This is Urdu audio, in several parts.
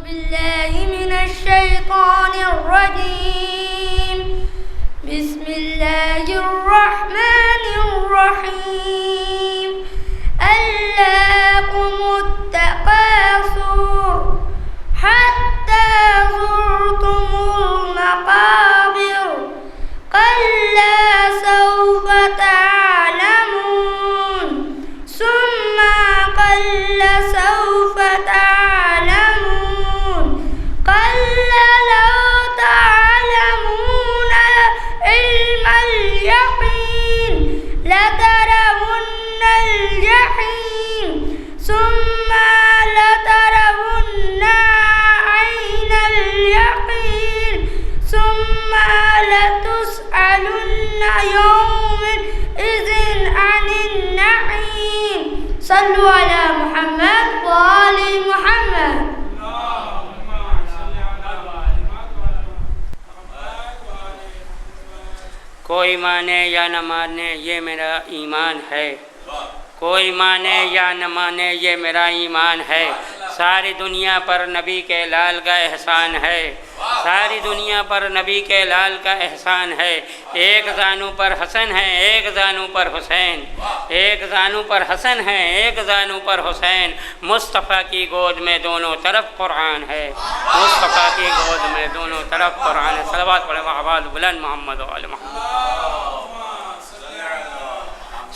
بالله من الشيطان الرجيم بسم الله الرحمن الرحيم ألهاكم التكاثر حتى زرتم المقابر كلا سوف تعلمون ثم كلا سوف تعلمون كلا لو تعلمون علم اليقين لترون الجحيم ثم لترون عين اليقين ثم لتسألن يومئذ عن النعيم صلوا على محمد وآل محمد. کوئی مانے یا نہ مانے یہ میرا ایمان ہے، کوئی مانے یا نہ مانے یہ میرا ایمان ہے. ساری دنیا پر نبی کے لال کا احسان ہے، ساری دنیا پر نبی کے لال کا احسان ہے. ایک زانو پر حسن ہے، ایک زانو پر حسین، ایک زانو پر حسن ہے، ایک زانو پر حسین. مصطفیٰ کی گود میں دونوں طرف قرآن ہے، مصطفیٰ کی گود میں دونوں طرف قرآن ہے. صلوات پڑھیں آواز بلند محمد و آل محمد.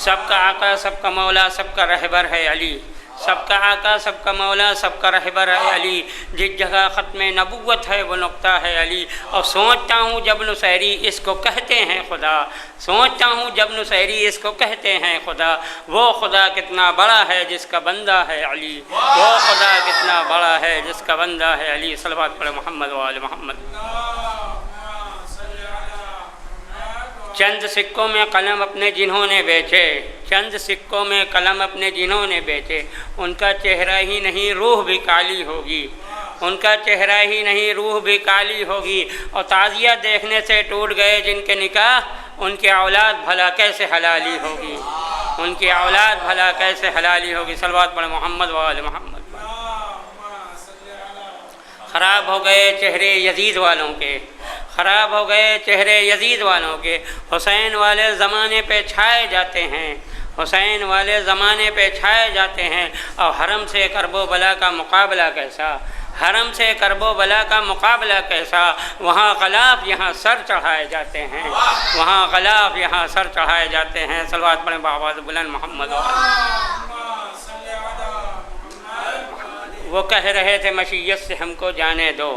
سب کا آقا، سب کا مولا، سب کا رہبر ہے علی. سب کا آقا، سب کا مولا، سب کا رہبر ہے علی. جس جگہ ختم نبوت ہے وہ نقطہ ہے علی. اور سوچتا ہوں جب نصیری اس کو کہتے ہیں خدا، سوچتا ہوں جب نصیری اس کو کہتے ہیں خدا. وہ خدا کتنا بڑا ہے جس کا بندہ ہے علی، وہ خدا کتنا بڑا ہے جس کا بندہ ہے علی. صلوات پڑھیں محمد و آل محمد. چند سکوں میں قلم اپنے جنہوں نے بیچے، چند سکوں میں قلم اپنے جنہوں نے بیچے. ان کا چہرہ ہی نہیں روح بھی کالی ہوگی، ان کا چہرہ ہی نہیں روح بھی کالی ہوگی. اور تعزیہ دیکھنے سے ٹوٹ گئے جن کے نکاح، ان کی اولاد بھلا کیسے حلالی ہوگی، ان کی اولاد بھلا کیسے حلالی ہوگی. صلوات پڑھیں محمد و آل محمد. خراب ہو گئے چہرے یزید والوں کے، خراب ہو گئے چہرے یزید والوں کے. حسین والے زمانے پہ چھائے جاتے ہیں، حسین والے زمانے پہ چھائے جاتے ہیں. اور حرم سے کرب و بلا کا مقابلہ کیسا، حرم سے کرب و بلا کا مقابلہ کیسا. وہاں غلاف یہاں سر چڑھائے جاتے ہیں، وہاں غلاف یہاں سر چڑھائے جاتے ہیں. صلوات پڑھیں بآواز بلند محمد. وہ کہہ رہے تھے مشیت سے ہم کو جانے دو،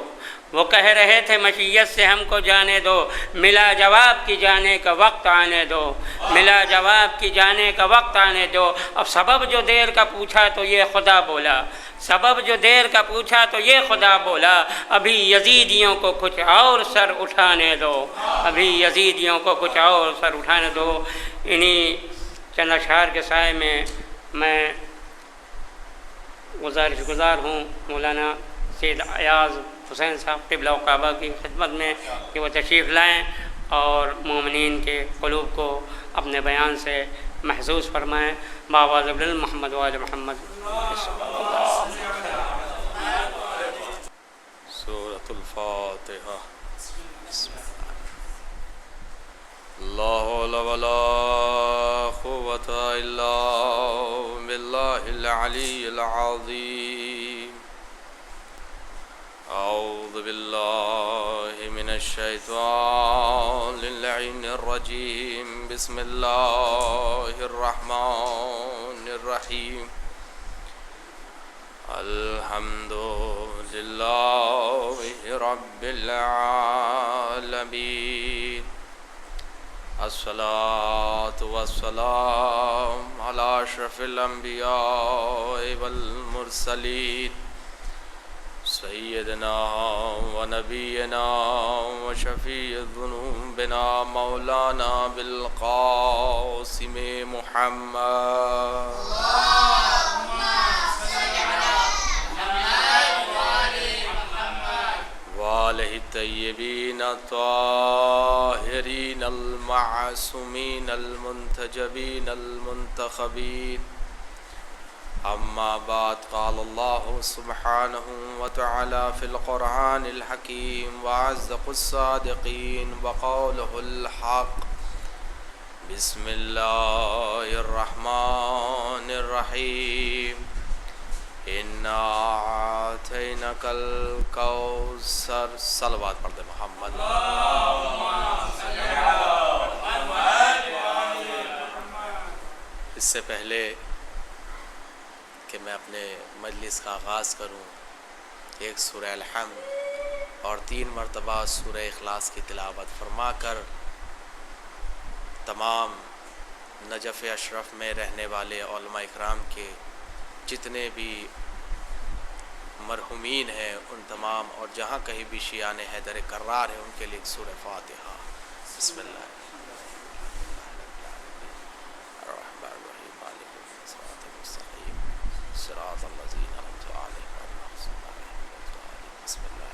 وہ کہہ رہے تھے مشیت سے ہم کو جانے دو. ملا جواب کی جانے کا وقت آنے دو، ملا جواب کی جانے کا وقت آنے دو. اب سبب جو دیر کا پوچھا تو یہ خدا بولا، سبب جو دیر کا پوچھا تو یہ خدا بولا. ابھی یزیدیوں کو کچھ اور سر اٹھانے دو، ابھی یزیدیوں کو کچھ اور سر اٹھانے دو. انہی چند اشعار کے سائے میں میں گزارش گزار ہوں مولانا سید ایاز حسین صاحب قبلہ و کعبہ کی خدمت میں کہ وہ تشریف لائیں اور مومنین کے قلوب کو اپنے بیان سے محظوظ فرمائیں. بآواز بلند محمد و آل محمد. سورۃ الفاتحہ. لا حول ولا قوة الا باللہ العلی العظیم. اعوذ باللہ من الشیطان اللعین الرجیم. بسم اللہ الرحمن الرحیم. الحمد للہ رب العالمین. الصلاة والسلام على اشرف الانبیاء والمرسلین سیدنا و نبینا و شفیع ذنوبنا مولانا بالقاسم محمد وآلہ الطیبین الطاہرین المعصومین المنتجبین المنتخبین. اما بعد قال الله سبحانه وتعالى في القرآن الحكيم وأصدق الصادقين وقوله الحق بسم الله الرحمن الرحيم إنا أعطيناك الكوثر صلوات پڑھ دے محمد اس سے پہلے کہ میں اپنے مجلس کا آغاز کروں ایک سورہ الحمد اور 3 مرتبہ سورہ اخلاص کی تلاوت فرما کر تمام نجف اشرف میں رہنے والے علماء اکرام کے جتنے بھی مرحومین ہیں ان تمام اور جہاں کہیں بھی شیعان حیدر کرار ہیں ان کے لیے ایک سورہ فاتحہ. بسم اللہ الرحمن الرحیم مالک یوم الدین صراط المستقیم صراط الذین انعمت علیہم غیر المغضوب علیہم ولا الضالین. بسم اللہ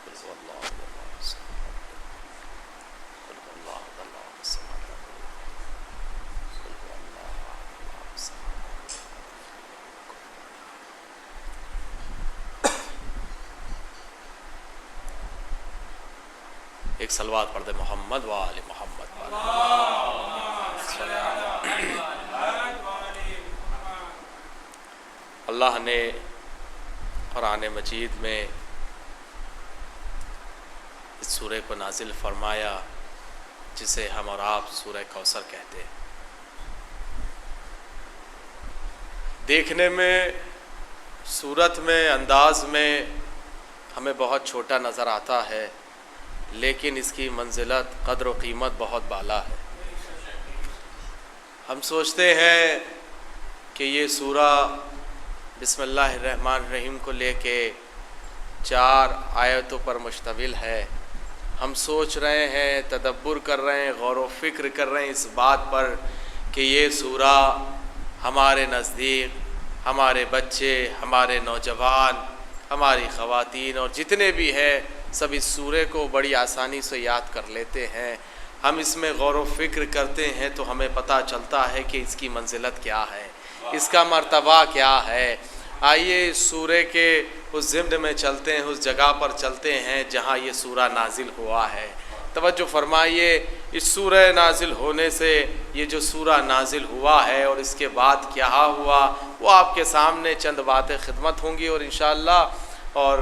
قل هو اللہ احد اللہ الصمد قل هو اللہ احد اللہ الصمد قل هو اللہ احد اللہ الصمد. ایک صلوات پڑھ دے محمد و آل محمد. اللہ نے قرآن مجید میں اس سورہ کو نازل فرمایا جسے ہم اور آپ سورہ کوثر کہتے ہیں. دیکھنے میں صورت میں انداز میں ہمیں بہت چھوٹا نظر آتا ہے لیکن اس کی منزلت قدر و قیمت بہت بالا ہے. ہم سوچتے ہیں کہ یہ سورہ بسم اللہ الرحمن الرحیم کو لے کے 4 آیتوں پر مشتمل ہے. ہم سوچ رہے ہیں، تدبر کر رہے ہیں، غور و فکر کر رہے ہیں اس بات پر کہ یہ سورہ ہمارے نزدیک ہمارے بچے، ہمارے نوجوان، ہماری خواتین اور جتنے بھی ہیں سب اس سورے کو بڑی آسانی سے یاد کر لیتے ہیں. ہم اس میں غور و فکر کرتے ہیں تو ہمیں پتہ چلتا ہے کہ اس کی منزلت کیا ہے، اس کا مرتبہ کیا ہے. آئیے اس سورے کے اس ضمن میں چلتے ہیں، اس جگہ پر چلتے ہیں جہاں یہ سورہ نازل ہوا ہے. توجہ فرمائیے، اس سورہ نازل ہونے سے یہ جو سورہ نازل ہوا ہے اور اس کے بعد کیا ہوا وہ آپ کے سامنے چند باتیں خدمت ہوں گی. اور انشاءاللہ اور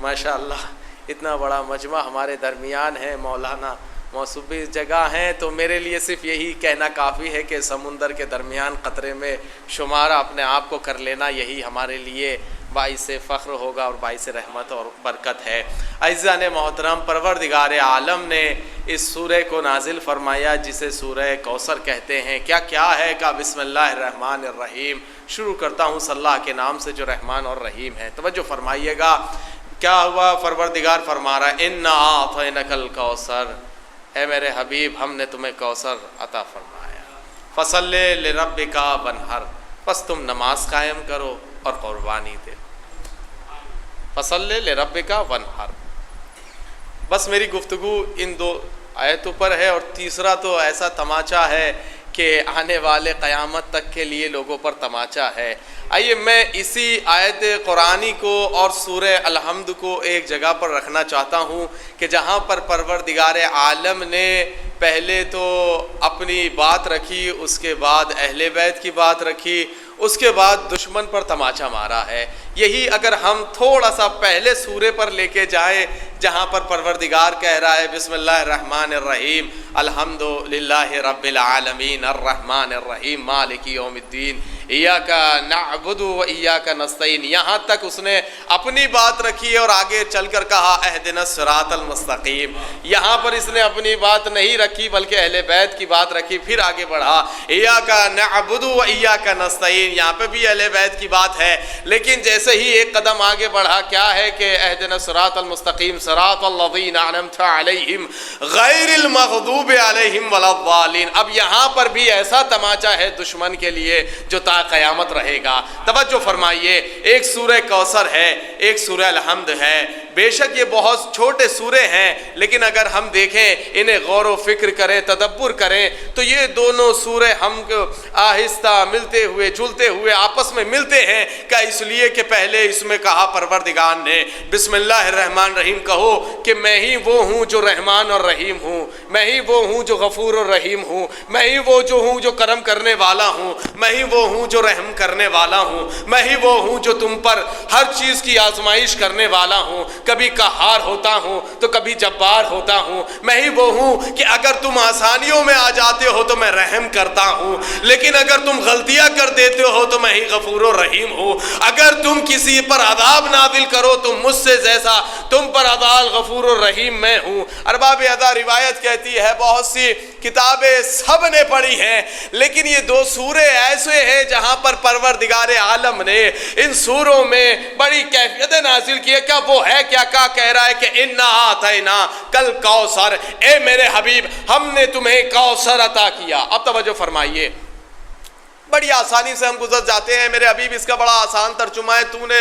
ماشاءاللہ اتنا بڑا مجمع ہمارے درمیان ہے، مولانا موصوفی جگہ ہیں، تو میرے لیے صرف یہی کہنا کافی ہے کہ سمندر کے درمیان قطرے میں شمار اپنے آپ کو کر لینا یہی ہمارے لیے باعث فخر ہوگا اور باعث رحمت اور برکت ہے. عزیزان محترم، پروردگار عالم نے اس سورہ کو نازل فرمایا جسے سورہ کوثر کہتے ہیں. کیا ہے کہ بسم اللہ الرحمن الرحیم. شروع کرتا ہوں صلی اللہ کے نام سے جو رحمان اور رحیم ہے. توجہ فرمائیے گا کیا ہوا. پروردگار فرما رہا ہے انا اعطیناک الکوثر، اے میرے حبیب ہم نے تمہیں کوثر عطا فرمایا. فصلی لربک وانحر، پس تم نماز قائم کرو اور قربانی دے. فصلی لربک وانحر. بس میری گفتگو ان 2 آیتوں پر ہے اور تیسرا تو ایسا تماچا ہے کہ آنے والے قیامت تک کے لیے لوگوں پر تماچا ہے. آئیے میں اسی آیت قرآنی کو اور سورہ الحمد کو ایک جگہ پر رکھنا چاہتا ہوں کہ جہاں پر پروردگار عالم نے پہلے تو اپنی بات رکھی، اس کے بعد اہل بیت کی بات رکھی، اس کے بعد دشمن پر تماچا مارا ہے. یہی اگر ہم تھوڑا سا پہلے سورے پر لے کے جائیں جہاں پر پروردگار کہہ رہا ہے بسم اللہ الرحمن الرحیم الحمد للہ رب العالمین الرحمن الرحیم مالک یوم الدین ایاک نعبد و ایاک نستعین، یہاں تک اس نے اپنی بات رکھی اور آگے چل کر کہا اہدنا الصراط المستقیم. یہاں پر اس نے اپنی بات نہیں رکھی بلکہ اہل بیت کی بات رکھی، پھر آگے بڑھا ایاک نعبد و ایاک نستعین. یہاں پہ بھی اہل بیت کی بات ہے لیکن جیسے ہی ایک قدم آگے بڑھا کیا ہے کہ اہدنا الصراط المستقیم صراط الذین انعمت علیہم غیر المغضوب علیہم ولا الضالین. اب یہاں پر بھی ایسا تماچا ہے دشمن کے لیے جو تا قیامت رہے گا. توجہ فرمائیے، ایک سورہ کوثر ہے، ایک سورہ الحمد ہے. بے شک یہ بہت چھوٹے سورے ہیں، لیکن اگر ہم دیکھیں انہیں غور و فکر کریں، تدبر کریں، تو یہ دونوں سورے ہم آہستہ ملتے ہوئے جلتے ہوئے آپس میں ملتے ہیں کہ اس لیے کہ پہلے اس میں کہا پروردگار نے بسم اللہ الرحمن الرحیم، کہو کہ میں ہی وہ ہوں جو رحمان اور رحیم ہوں، میں ہی وہ ہوں جو غفور اور رحیم ہوں، میں ہی وہ جو ہوں جو کرم کرنے والا ہوں، میں ہی وہ ہوں جو رحم کرنے والا ہوں، میں ہی وہ ہوں جو تم پر ہر چیز کی آزمائش کرنے والا ہوں، کبھی قہار ہوتا ہوں تو کبھی جبار ہوتا ہوں، میں ہی وہ ہوں کہ اگر تم آسانیوں میں آ جاتے ہو تو میں رحم کرتا ہوں، لیکن اگر تم غلطیاں کر دیتے ہو تو میں ہی غفور و رحیم ہوں، اگر تم کسی پر عذاب نازل کرو تو مجھ سے جیسا تم پر عذاب غفور و رحیم میں ہوں۔ ارباب ادا روایت کہتی ہے، بہت سی کتابیں سب نے پڑھی ہیں، لیکن یہ دو سورے ایسے ہیں جہاں پر پروردگار عالم نے ان سوروں میں بڑی کیفیتیں نازل کی ہے۔ کیا وہ ہے کیا کہہ رہا ہے کہ اِنَّا آتَيْنَا کل کوثر، اے میرے حبیب ہم نے تمہیں کوثر عطا کیا۔ اب توجہ فرمائیے، بڑی آسانی سے ہم گزر جاتے ہیں، میرے حبیب اس کا بڑا آسان ترجمہ ہے تو نے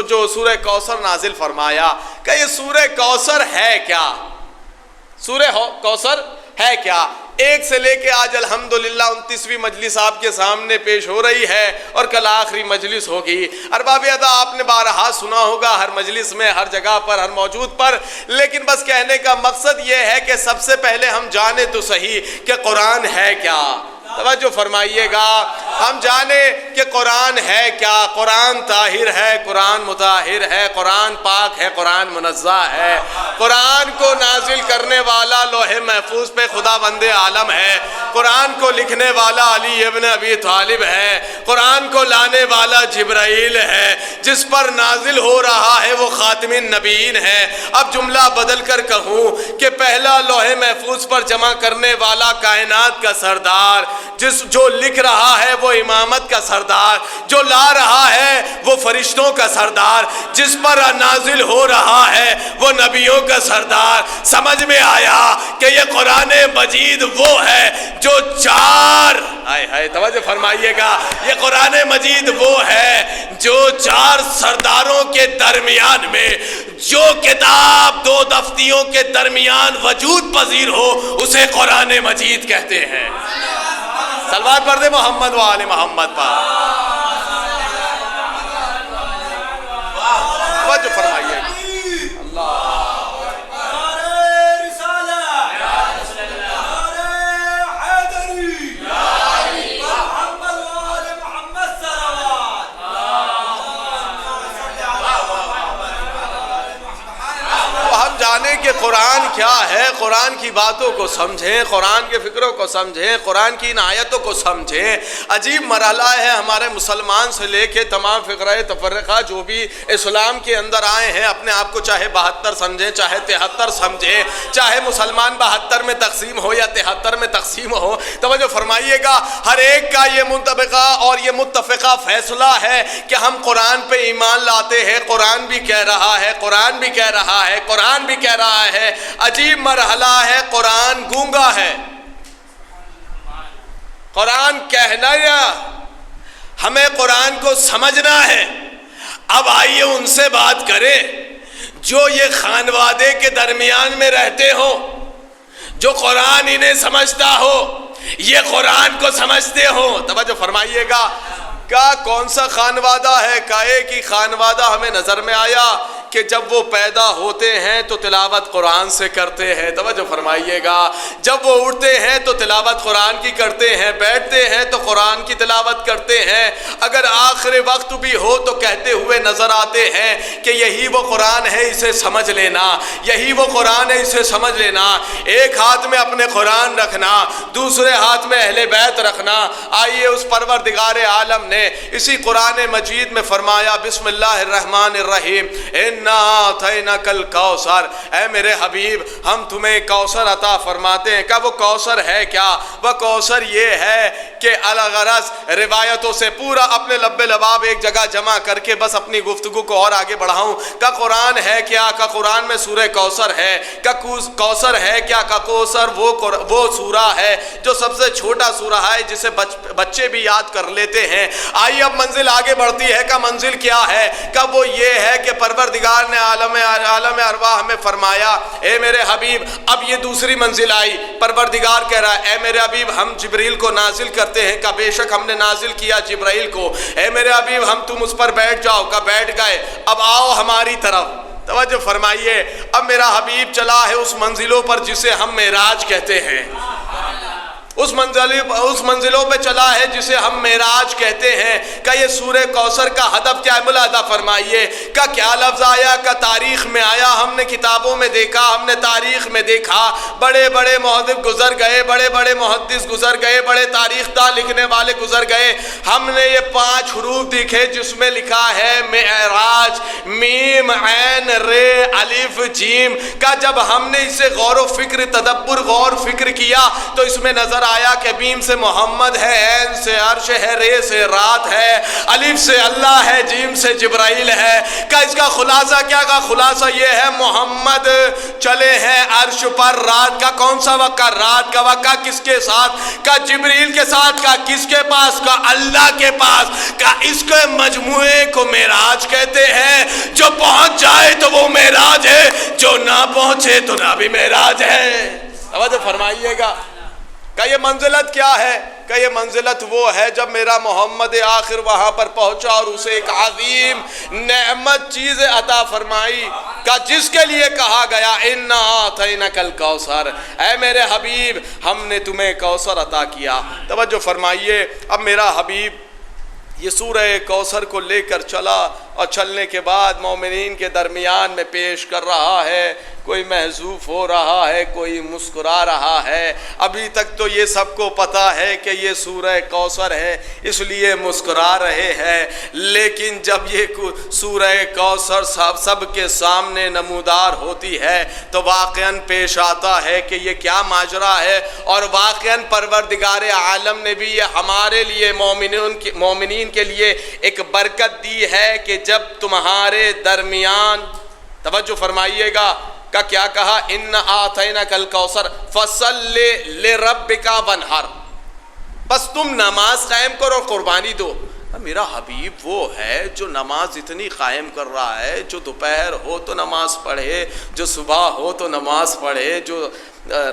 جو سورہ کوثر نازل فرمایا، کہ یہ سورہ کوثر ہے کیا؟ سورہ کوثر ہے کیا؟ ایک سے لے کے آج الحمدللہ 29ویں مجلس آپ کے سامنے پیش ہو رہی ہے اور کل آخری مجلس ہوگی۔ ارباب ادا آپ نے بارہا سنا ہوگا ہر مجلس میں، ہر جگہ پر، ہر موجود پر، لیکن بس کہنے کا مقصد یہ ہے کہ سب سے پہلے ہم جانیں تو صحیح کہ قرآن ہے کیا۔ توجہ فرمائیے گا، ہم جانیں کہ قرآن ہے کیا۔ قرآن طاہر ہے، قرآن مطہر ہے، قرآن پاک ہے، قرآن منزہ ہے۔ قرآن کو نازل کرنے والا لوح محفوظ پہ خدا بند عالم ہے، قرآن کو لکھنے والا علی ابن ابی طالب ہے، قرآن کو لانے والا جبرائیل ہے، جس پر نازل ہو رہا ہے وہ خاتم النبیین ہے۔ اب جملہ بدل کر کہوں کہ پہلا لوح محفوظ پر جمع کرنے والا کائنات کا سردار، جو لکھ رہا ہے وہ امامت کا سردار، جو لا رہا ہے وہ فرشتوں کا سردار، جس پر نازل ہو رہا ہے وہ نبیوں کا سردار۔ سمجھ میں آیا کہ یہ قرآن مجید وہ ہے جو توجہ فرمائیے گا، یہ قرآن مجید وہ ہے جو چار سرداروں کے درمیان میں جو کتاب دو دفتیوں کے درمیان وجود پذیر ہو اسے قرآن مجید کہتے ہیں۔ صلوات پڑھ دے محمد و آل محمد پر۔ توجہ فرمائیے اللہ جانے کہ قرآن کیا ہے، قرآن کی باتوں کو سمجھیں، قرآن کے فکروں کو سمجھیں، قرآن کی ان آیتوں کو سمجھیں۔ عجیب مرحلہ ہے ہمارے مسلمان سے لے کے تمام فقرہ تفرقہ جو بھی اسلام کے اندر آئے ہیں، اپنے آپ کو چاہے 72 سمجھیں، چاہے 73 سمجھیں، چاہے مسلمان 72 میں تقسیم ہو یا 73 میں تقسیم ہو، توجہ فرمائیے گا، ہر ایک کا یہ منطبقہ اور یہ متفقہ فیصلہ ہے کہ ہم قرآن پہ ایمان لاتے ہیں۔ قرآن بھی کہہ رہا ہے، قرآن بھی کہہ رہا ہے، قرآن بھی کہہ رہا ہے۔ عجیب مرحلہ ہے، قرآن گونگا ہے، قرآن کہنا یا ہمیں قرآن کو سمجھنا ہے۔ اب آئیے ان سے بات کریں جو یہ خانوادے کے درمیان میں رہتے ہو، جو قرآن انہیں سمجھتا ہو، یہ قرآن کو سمجھتے ہو۔ توجہ فرمائیے گا، کون سا خانوادہ ہے؟ ایک ہی خانوادہ ہمیں نظر میں آیا کہ جب وہ پیدا ہوتے ہیں تو تلاوت قرآن سے کرتے ہیں۔ توجہ فرمائیے گا، جب وہ اٹھتے ہیں تو تلاوت قرآن کی کرتے ہیں، بیٹھتے ہیں تو قرآن کی تلاوت کرتے ہیں، اگر آخر وقت بھی ہو تو کہتے ہوئے نظر آتے ہیں کہ یہی وہ قرآن ہے، اسے سمجھ لینا، یہی وہ قرآن ہے، اسے سمجھ لینا۔ ایک ہاتھ میں اپنے قرآن رکھنا، دوسرے ہاتھ میں اہل بیت رکھنا۔ آئیے اس پروردگار عالم نے اسی قرآن مجید میں فرمایا بسم اللہ الرحمن الرحیم اِنَّا آتَيْنَاكَ الْكَوْثَرَ، اے میرے حبیب ہم تمہیں کوثر عطا فرماتے ہیں۔ کیا وہ کوثر ہے کیا؟ وہ کوثر یہ ہے کہ الغرض روایتوں سے پورا اپنے لب لباب ایک جگہ جمع کر کے بس اپنی گفتگو کو اور آگے بڑھاؤں۔ کا قرآن ہے کیا؟ کا قرآن میں سورہ کوثر ہے۔ کا کوثر ہے کیا؟ کا کوثر وہ سورہ ہے جو سب سے چھوٹا سورہ ہے، جسے بچے بھی یاد کر لیتے ہیں۔ آئیے اب منزل آگے بڑھتی ہے۔ کا منزل کیا ہے؟ کا وہ یہ ہے کہ پروردگار نے عالم ارواح ہمیں فرمایا اے میرے حبیب اب یہ دوسری منزل آئی. پروردگار کہہ رہا ہے اے میرے حبیب ہم جبریل کو نازل کرتے ہیں. کہ بے شک ہم نے نازل کیا جبرائیل کو. اے میرے حبیب ہم تم اس پر بیٹھ جاؤ. کہ بیٹھ گئے. اب آؤ ہماری طرف. توجہ فرمائیے اب میرا حبیب چلا ہے اس منزلوں پر جسے ہم معراج کہتے ہیں. اس منزلوں پہ چلا ہے جسے ہم معراج کہتے ہیں. کہ یہ سورہ کوثر کا ہدف کیا ہے ملاحظہ فرمائیے. کہ کیا لفظ آیا کہ تاریخ میں آیا. ہم نے کتابوں میں دیکھا, ہم نے تاریخ میں دیکھا, بڑے بڑے محدث گزر گئے, بڑے بڑے محدث گزر گئے, بڑے تاریخ داں لکھنے والے گزر گئے. ہم نے یہ 5 حروف دیکھے جس میں لکھا ہے معراج, میم عین رے الف جیم. کا جب ہم نے اسے غور و فکر تدبر غور فکر کیا تو اس میں نظر آیا کہ میم سے محمد ہے, عین سے عرش ہے, رے سے رات ہے, الف سے اللہ ہے, جیم سے جبرائیل ہے. کہ اس کا خلاصہ کیا؟ کا خلاصہ یہ ہے محمد چلے ہیں عرش پر. رات کا کون سا وقت؟ رات کا وقت. کس کے ساتھ؟ کا جبریل کے ساتھ. کا کس کے پاس؟ کا اللہ کے پاس. کا اس کے مجموعے کو معراج کہتے ہیں. جو پہنچ جائے تو وہ معراج ہے, جو نہ پہنچے تو نہ بھی معراج ہے. توجہ فرمائیے گا. کہ یہ منزلت کیا ہے؟ کہ یہ منزلت وہ ہے جب میرا محمد آخر وہاں پر پہنچا اور اسے ایک عظیم نعمت چیز عطا فرمائی. کہ جس کے لیے کہا گیا اِنَّا أَعْطَيْنَاكَ الْكَوْثَرَ, اے میرے حبیب ہم نے تمہیں کوثر عطا کیا. توجہ فرمائیے اب میرا حبیب یہ سورہ کوثر کو لے کر چلا اور چلنے کے بعد مومنین کے درمیان میں پیش کر رہا ہے. کوئی محذوف ہو رہا ہے, کوئی مسکرا رہا ہے. ابھی تک تو یہ سب کو پتہ ہے کہ یہ سورہ کوثر ہے اس لیے مسکرا رہے ہیں. لیکن جب یہ سورہ کوثر سب کے سامنے نمودار ہوتی ہے تو واقعاً پیش آتا ہے کہ یہ کیا ماجرا ہے. اور واقعاً پروردگار عالم نے بھی یہ ہمارے لیے مومنین کے لیے ایک برکت دی ہے کہ جب تمہارے درمیان, توجہ فرمائیے گا, کا کیا کہا اِنَّا أَعْطَيْنَاكَ الْكَوْثَرَ فَصَلِّ لِرَبِّكَ وَانْحَرْ, بس تم نماز قائم کرو اور قربانی دو. میرا حبیب وہ ہے جو نماز اتنی قائم کر رہا ہے, جو دوپہر ہو تو نماز پڑھے, جو صبح ہو تو نماز پڑھے, جو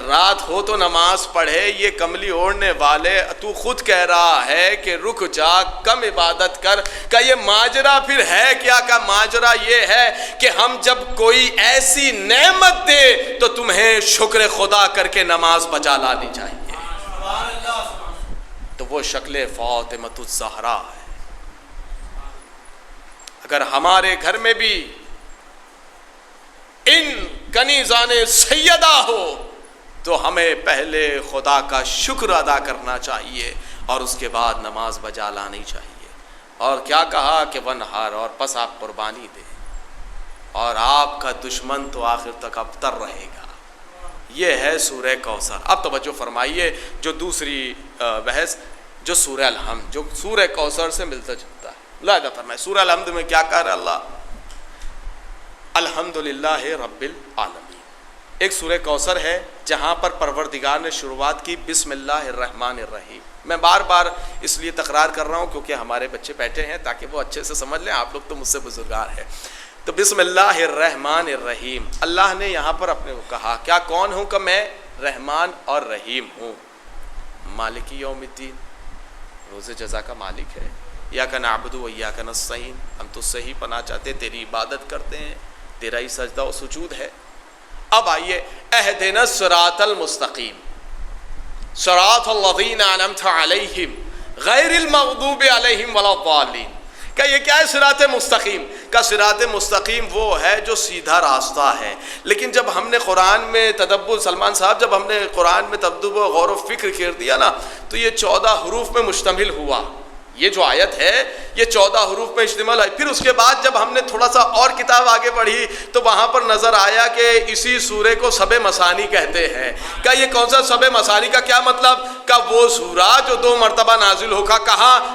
رات ہو تو نماز پڑھے. یہ کملی اوڑھنے والے تو خود کہہ رہا ہے کہ رک جا, کم عبادت کر. کہ یہ ماجرا پھر ہے کیا؟ کا ماجرا یہ ہے کہ ہم جب کوئی ایسی نعمت دے تو تمہیں شکر خدا کر کے نماز بجا لانی چاہیے. تو وہ شکل فاطمۃ الزہرا ہے. اگر ہمارے گھر میں بھی ان کنیزان سیدہ ہو تو ہمیں پہلے خدا کا شکر ادا کرنا چاہیے اور اس کے بعد نماز بجا لانی چاہیے. اور کیا کہا کہ ونہار, اور پس آپ قربانی دیں اور آپ کا دشمن تو آخر تک ابتر رہے گا. یہ ہے سورہ کوثر. اب توجہ فرمائیے جو دوسری بحث جو سورہ الحمد جو سورہ کوثر سے ملتا جلتا ہے. ملاحظہ فرمائے سورہ الحمد میں کیا کہہ رہا اللہ؟ الحمدللہ رب العالمین. ایک سورہ کوثر ہے جہاں پر پروردگار نے شروعات کی بسم اللہ الرحمن الرحیم. میں بار بار اس لیے تکرار کر رہا ہوں کیونکہ ہمارے بچے بیٹھے ہیں تاکہ وہ اچھے سے سمجھ لیں. آپ لوگ تو مجھ سے بزرگار ہیں. تو بسم اللہ الرحمن الرحیم, اللہ نے یہاں پر اپنے کو کہا کیا کون ہوں کہ میں رحمان اور رحیم ہوں. مالک یوم الدین, روز جزا کا مالک ہے. ایاک نعبد و ایاک نستعین, ہم تو صحیح پناہ چاہتے, تیری عبادت کرتے ہیں, تیرا ہی سجدہ و سجود ہے. اب آئیے اہدنا الصراط المستقیم صراط الذین انعمت علیہم غیر المغضوب علیہم ولا الضالین. کہ یہ کیا ہے صراط مستقیم؟ کا صراط مستقیم وہ ہے جو سیدھا راستہ ہے. لیکن جب ہم نے قرآن میں تدبر, سلمان صاحب جب ہم نے قرآن میں تدبر غور و فکر کر دیا نا تو یہ 14 حروف میں مشتمل ہوا. یہ جو آیت ہے یہ 14 حروف میں اشتمال ہے. پھر اس کے بعد جب ہم نے تھوڑا سا اور کتاب آگے پڑھی تو وہاں پر نظر آیا کہ اسی سورے کو سب مثانی کہتے ہیں. کہ یہ کون سا سب مثانی کا کیا مطلب؟ کہ وہ سورہ جو 2 مرتبہ نازل ہوگا.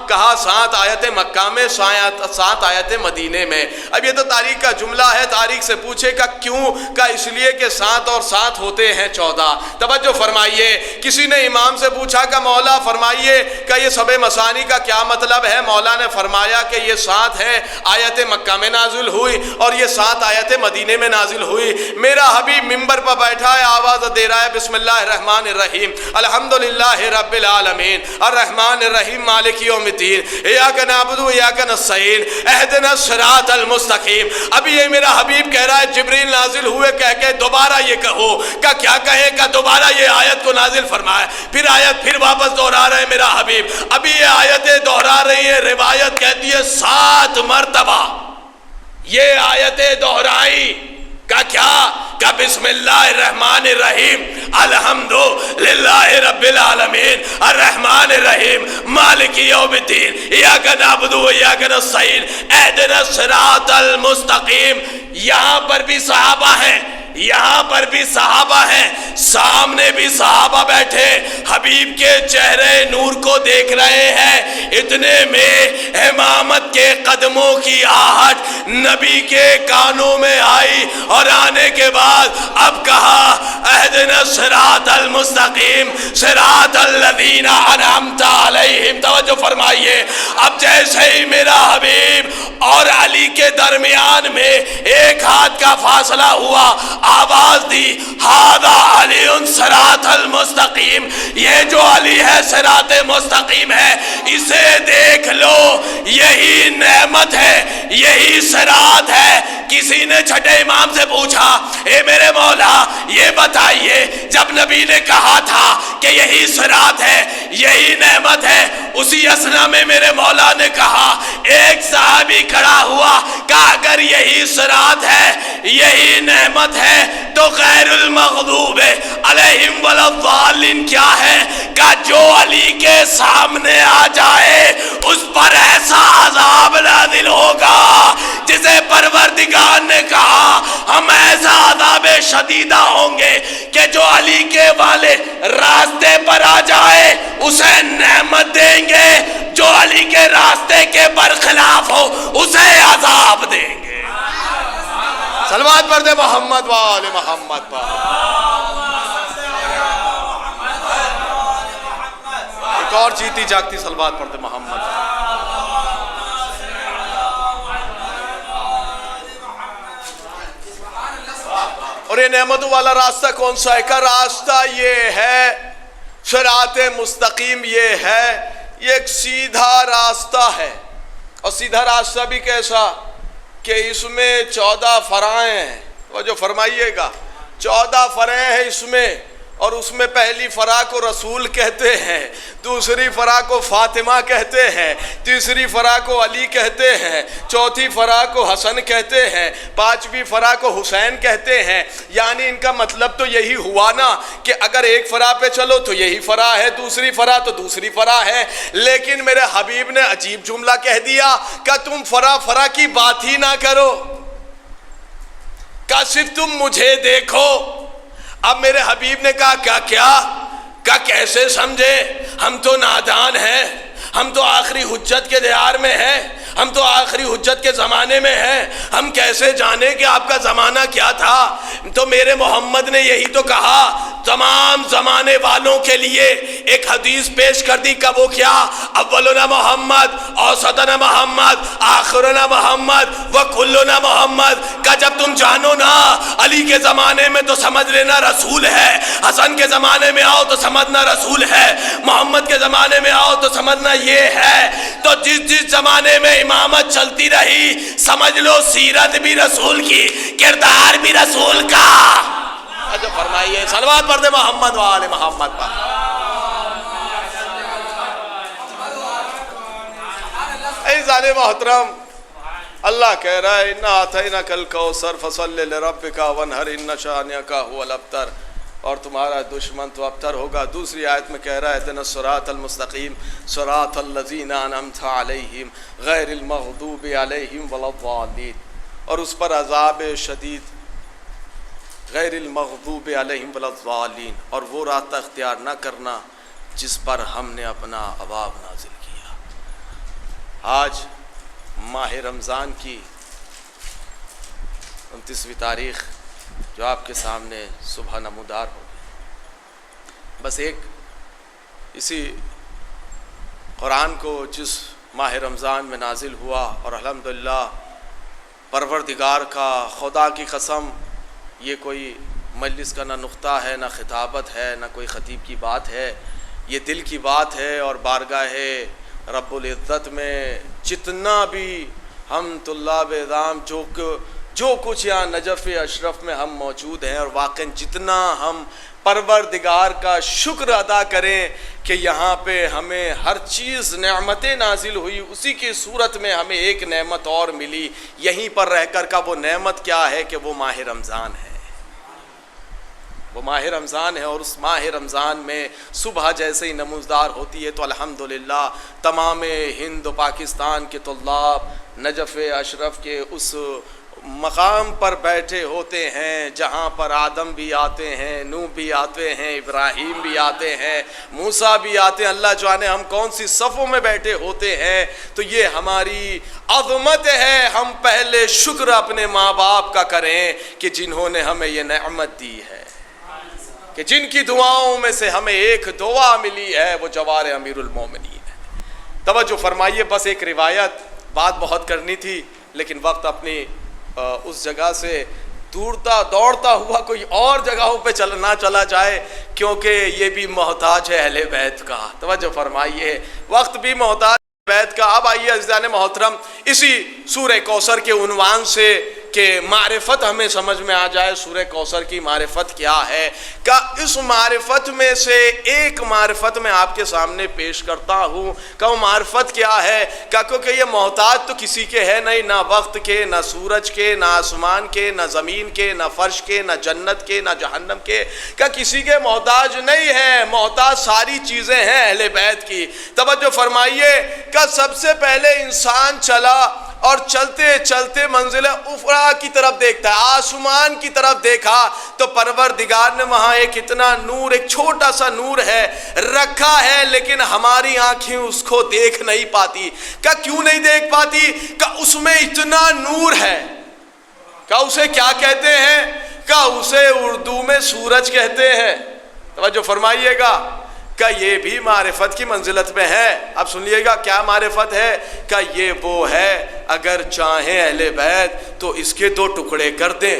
کہاں 7 آیت مکہ میں, 7 آیت مدینے میں. اب یہ تو تاریخ کا جملہ ہے, تاریخ سے پوچھے کہ کیوں؟ کہ اس لیے کہ 7 اور 7 ہوتے ہیں 14. توجہ فرمائیے. کسی نے امام سے پوچھا کہ مولا فرمائیے کہ یہ سب مثانی کا کیا مطلب ہے مولا نے فرمایا کہ یہ 7 ہے آیت مکہ میں نازل ہوئی اور یہ 7 آیت مدینے میں نازل ہوئی. میرا حبیب ممبر پر بیٹھا ہے, آواز دے رہا ہے بسم اللہ الرحمن الرحیم الحمدللہ رب العالمین الرحمن الرحیم مالک یوم الدین ایاک نعبد و ایاک نستعین اہدنا الصراط المستقیم. ابھی یہ میرا حبیب کہہ رہا ہے جبریل نازل ہوئے کہہ کے دوبارہ یہ کہو. کہ کیا کہے کہ دوبارہ یہ آیت کو نازل فرمائے. پھر آیت پھر واپس دہرا رہے میرا حبیب. ابھی یہ آیتیں دہرا رہی ہیں. روایت کہتی ہے 7 مرتبہ یہ آیتیں دہرائی. کا کیا کہ بسم اللہ الرحمن الرحیم الحمدللہ رب العالمین الرحمن الرحیم مالک یوم الدین ایاک نعبد و ایاک نستعین اہدنا الصراط المستقیم. یہاں پر بھی صحابہ ہیں, یہاں پر بھی صحابہ ہیں, سامنے بھی صحابہ بیٹھے حبیب کے چہرے نور کو دیکھ رہے ہیں. اتنے میں امامت کے قدموں کی آہٹ نبی کے کانوں میں آئی اور آنے کے بعد اب کہا اہدنا الصراط المستقیم صراط الذین انعمت علیہم. توجہ فرمائیے. اب جیسے ہی میرا حبیب اور علی کے درمیان میں ایک ہاتھ کا فاصلہ ہوا, آواز دی ہذا علی صراط المستقیم. یہ جو علی ہے صراط مستقیم ہے, اسے دیکھ لو, یہی نعمت ہے, یہی صراط ہے. کسی نے چھٹے امام سے پوچھا اے میرے مولا یہ بتائیے جب نبی نے کہا تھا کہ یہی صراط ہے یہی نعمت ہے, اسی اثنا میں میرے مولا نے کہا ایک صحابی کھڑا ہوا کہ اگر یہی صراط ہے یہی نعمت ہے تو غیر المغضوب علیہم ولا الضالین کیا ہے؟ کہ جو علی کے سامنے آ جائے اس پر ایسا عذاب نازل ہوگا جسے پروردگار نے کہا ہم ایسا عذاب شدیدہ ہوں گے کہ جو علی کے والے راستے پر آ جائے اسے نعمت دیں گے, جو علی کے راستے کے برخلاف ہو اسے عذاب دیں گے. صلوات پڑھ دے محمد و آل محمد پر. ایک اور جیتی جاگتی صلوات پڑھ دے محمد. اور یہ نعمتوں والا راستہ کون سا ہے؟ کا راستہ یہ ہے صراط مستقیم. یہ ہے, یہ ایک سیدھا راستہ ہے. اور سیدھا راستہ بھی کیسا کہ اس میں 14 فرائیں ہیں. وہ جو فرمائیے گا 14 فرائیں ہیں اس میں, اور اس میں پہلی فرا کو رسول کہتے ہیں, دوسری فرا کو فاطمہ کہتے ہیں, تیسری فرا کو علی کہتے ہیں, چوتھی فرا کو حسن کہتے ہیں, پانچویں فرا کو حسین کہتے ہیں. یعنی ان کا مطلب تو یہی ہوا نا کہ اگر ایک فرا پہ چلو تو یہی فرا ہے, دوسری فرا تو دوسری فرا ہے. لیکن میرے حبیب نے عجیب جملہ کہہ دیا کہ تم فرا کی بات ہی نہ کرو, کہ صرف تم مجھے دیکھو. اب میرے حبیب نے کہا کیا کیسے سمجھے؟ ہم تو نادان ہیں, ہم تو آخری حجت کے دیار میں ہیں, ہم تو آخری حجت کے زمانے میں ہیں, ہم کیسے جانے کہ آپ کا زمانہ کیا تھا؟ تو میرے محمد نے یہی تو کہا تمام زمانے والوں کے لیے ایک حدیث پیش کر دی. کہ وہ کیا؟ اولنا محمد اوسطنا محمد آخرنا محمد وکلنا محمد. کہ جب تم جانو نا علی کے زمانے میں تو سمجھ لینا رسول ہے, حسن کے زمانے میں آؤ تو سمجھنا رسول ہے, محمد کے زمانے میں آؤ تو سمجھنا یہ ہے. تو جس زمانے میں امامت چلتی رہی سمجھ لو سیرت بھی رسول کی, کردار بھی رسول کا. جو فرمائیے صلوات پڑھ دے محمد و آل محمد پر. اے ظالم محترم, اللہ کہہ رہا ہے اِنَّا أَعْطَيْنَاكَ الْكَوْثَرَ فَصَلِّ لِرَبِّكَ وَانْحَرْ إِنَّ شَانِئَكَ هُوَ الْأَبْتَرُ. اور تمہارا دشمن تو ابتر ہوگا. دوسری آیت میں کہہ رہا ہے اهْدِنَا الصِّرَاطَ الْمُسْتَقِيمَ صِرَاطَ الَّذِينَ أَنْعَمْتَ عَلَيْهِمْ غَيْرِ الْمَغْضُوبِ عَلَيْهِمْ وَلَا الضَّالِّينَ. اور اس پر عذاب شدید غیر المغضوب علیہم ولا الضالین, اور وہ راستہ اختیار نہ کرنا جس پر ہم نے اپنا عذاب نازل کیا. آج ماہ رمضان کی 29ویں تاریخ جو آپ کے سامنے صبح نمودار ہو گئی, بس ایک اسی قرآن کو جس ماہ رمضان میں نازل ہوا، اور الحمدللہ پروردگار کا خدا کی قسم یہ کوئی مجلس کا نہ نقطہ ہے، نہ خطابت ہے، نہ کوئی خطیب کی بات ہے، یہ دل کی بات ہے۔ اور بارگاہ رب العزت میں جتنا بھی ہم طلاب اعظام جو کچھ یہاں نجف اشرف میں ہم موجود ہیں، اور واقعاً جتنا ہم پروردگار کا شکر ادا کریں کہ یہاں پہ ہمیں ہر چیز نعمتیں نازل ہوئی، اسی کی صورت میں ہمیں ایک نعمت اور ملی یہیں پر رہ کر کا، وہ نعمت کیا ہے کہ وہ ماہ رمضان ہے، وہ ماہ رمضان ہے۔ اور اس ماہ رمضان میں صبح جیسے ہی نمودار ہوتی ہے تو الحمدللہ تمام ہند و پاکستان کے طلاب نجف اشرف کے اس مقام پر بیٹھے ہوتے ہیں جہاں پر آدم بھی آتے ہیں، نوح بھی آتے ہیں، ابراہیم بھی آتے ہیں، موسیٰ بھی آتے ہیں، اللہ جانے ہم کون سی صفوں میں بیٹھے ہوتے ہیں۔ تو یہ ہماری عظمت ہے، ہم پہلے شکر اپنے ماں باپ کا کریں کہ جنہوں نے ہمیں یہ نعمت دی ہے، کہ جن کی دعاؤں میں سے ہمیں ایک دعا ملی ہے، وہ جوار امیر المومنین ہے۔ توجہ فرمائیے، بس ایک روایت، بات بہت کرنی تھی لیکن وقت اپنی اس جگہ سے دوڑتا ہوا کوئی اور جگہوں پہ نہ چلا جائے، کیونکہ یہ بھی محتاج ہے اہل بیت کا۔ توجہ فرمائیے، وقت بھی محتاج بیت کا۔ اب آئیے عزیزان محترم، اسی سورہ کوثر کے عنوان سے کہ معرفت ہمیں سمجھ میں آ جائے، سورہ کوثر کی معرفت کیا ہے، کہ اس معرفت میں سے ایک معرفت میں آپ کے سامنے پیش کرتا ہوں کہ وہ معرفت کیا ہے، کیونکہ یہ محتاج تو کسی کے ہے نہیں، نہ وقت کے، نہ سورج کے، نہ آسمان کے، نہ زمین کے، نہ فرش کے، نہ جنت کے، نہ جہنم کے، کہ کسی کے محتاج نہیں ہے، محتاج ساری چیزیں ہیں اہل بیت کی۔ توجہ فرمائیے کہ سب سے پہلے انسان چلا اور چلتے چلتے منزل اخری کی طرف دیکھتا ہے، آسمان کی طرف دیکھا تو پروردگار نے وہاں ایک اتنا نور، ایک چھوٹا سا نور ہے رکھا ہے، لیکن ہماری آنکھیں اس کو دیکھ نہیں پاتی۔ کیوں نہیں دیکھ پاتی؟ کہ اس میں اتنا نور ہے، کہ اسے کیا کہتے ہیں؟ کہ اسے اردو میں سورج کہتے ہیں۔ توجہ فرمائیے گا کہ یہ بھی معرفت کی منزلت میں ہے۔ اب سنیے گا کیا معرفت ہے؟ کہ یہ وہ ہے اگر چاہیں اہل بیت تو اس کے دو ٹکڑے کر دیں،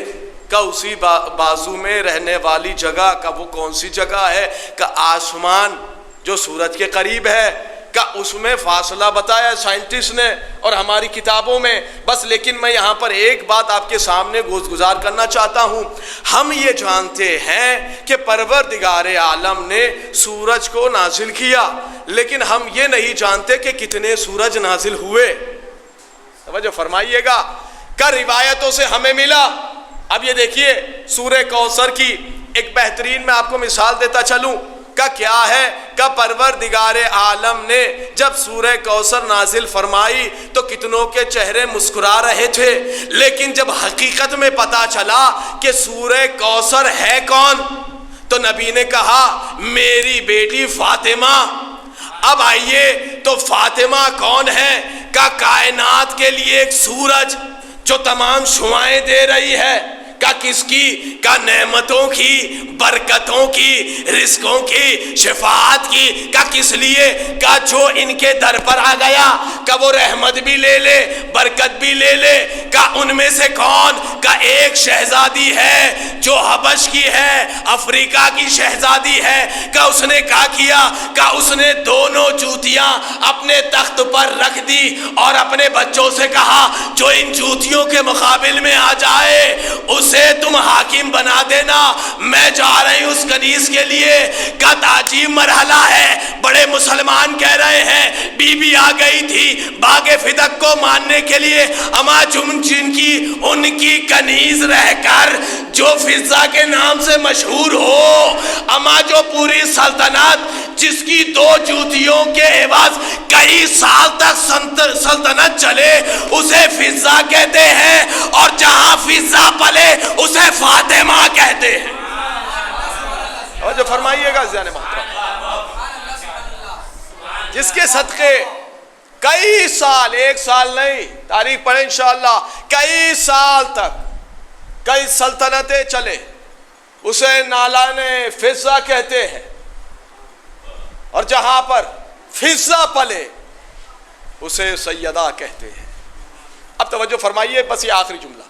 کہ اسی بازو میں رہنے والی جگہ، کہ وہ کون سی جگہ ہے؟ کہ آسمان جو سورج کے قریب ہے، کہ اس میں فاصلہ بتایا سائنٹسٹ نے اور ہماری کتابوں میں۔ بس لیکن میں یہاں پر ایک بات آپ کے سامنے گزار کرنا چاہتا ہوں۔ ہم یہ جانتے ہیں کہ پروردگار عالم نے سورج کو نازل کیا، لیکن ہم یہ نہیں جانتے کہ کتنے سورج نازل ہوئے۔ توجہ فرمائیے گا کہ روایتوں سے ہمیں ملا۔ اب یہ دیکھیے سورہ کوثر کی ایک بہترین میں آپ کو مثال دیتا چلوں کہ کیا ہے، کہ پروردگار عالم نے جب سورہ کوثر نازل فرمائی تو کتنوں کے چہرے مسکرا رہے تھے، لیکن جب حقیقت میں پتا چلا کہ سورہ کوثر ہے کون تو نبی نے کہا میری بیٹی فاطمہ۔ اب آئیے تو فاطمہ کون ہے؟ کہ کائنات کے لیے ایک سورج جو تمام شعائیں دے رہی ہے، کہ کس کی؟ کہ نعمتوں کی، برکتوں کی، رزقوں کی، شفاعت کی۔ کہ کس لیے؟ کہ جو ان کے در پر آ گیا کہ وہ رحمت بھی لے لے، برکت بھی لے لے۔ کہ ان میں سے کون؟ کہ ایک شہزادی ہے جو حبش کی ہے، افریقہ کی شہزادی ہے۔ کہ اس نے کیا کیا؟ کہ اس نے دونوں جوتیاں اپنے تخت پر رکھ دی اور اپنے بچوں سے کہا جو ان جوتیوں کے مقابل میں آ جائے اسے تم حاکم بنا دینا، میں جا رہی ہوں اس کنیز کے لیے۔ کا عجیب مرحلہ ہے، بڑے مسلمان کہہ رہے ہیں بی بی آ گئی تھی باغ فدق کو ماننے کے لیے، اما جن کی ان کی کنیز رہ کر جو فضہ کے نام سے مشہور ہو، اما جو پوری سلطنت جس کی دو جوتیوں کے عوض کئی سال تک سلطنت چلے اسے فضہ کہتے ہیں، اور جہاں فضہ پلے اسے فاطمہ کہتے ہیں۔ اور جو فرمائیے گا زیان محترم، جس کے صدقے کئی سال، ایک سال نہیں، تاریخ پڑھیں انشاءاللہ، کئی سال تک کئی سلطنتیں چلے، اسے نالان فضہ کہتے ہیں، اور جہاں پر فضہ پلے اسے سیدہ کہتے ہیں۔ اب توجہ فرمائیے، بس یہ آخری جملہ،